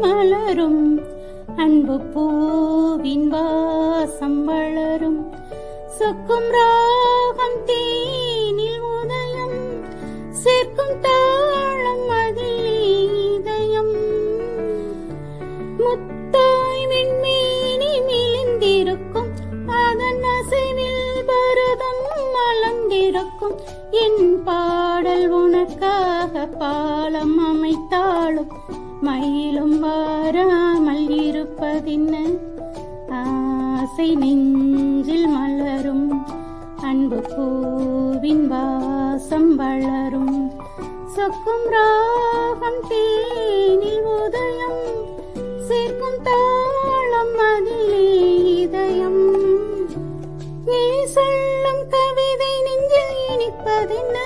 மலரும் அன்பு பூவின் வாசம் வளரும் சொக்கும் ராகம் தேனில் உதயம் சேர்க்கும் தாளம் அதிலே இதயம் முத்தாய் விண்மீனி மிளிந்திருக்கும் அதன் அசைவில் பரதம் மலர்ந்திருக்கும் என் பாடல் உனக்காக பாலம் அமைத்தாலும் மயிலும் வாராமல் இருப்பதின்ன ஆசை நெஞ்சில் மலரும் அன்பு பூவின் வாசம் வளரும் சொக்கும் ராகம் தேனில் உதயம் சேர்க்கும் தாளம் அதிலே இதயம் நீ சொல்லும் கவிதை நெஞ்சில் இனிப்பதென்ன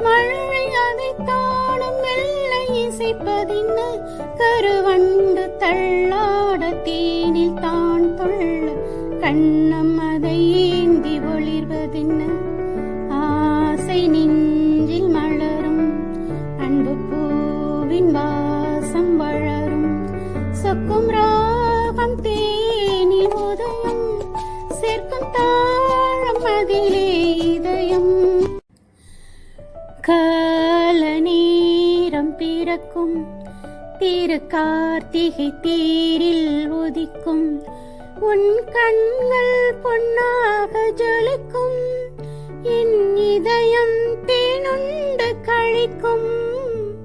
மழை அதை தானும் மெல்ல இசைப்பதென்ன கருவண்டு தள்ளாட தேனில் தான் தொள்ள கண்ணம் அதை ஏந்தி ஒளிர்வதென்ன ஆசை நெஞ்சில் மலரும் அன்பு பூவின் வாசம் வளரும் சொக்கும் ராகம் தேனில் உதயம் சேர்க்கும் தாழம் அதிலே இதயம் கால நேரம் பிறக்கும் திரு கார்த்திகை தேரில் உதிக்கும் உன் கண்கள் பொன்னாக ஜொலிக்கும் என் இதயம் தேனுண்டு கழிக்கும்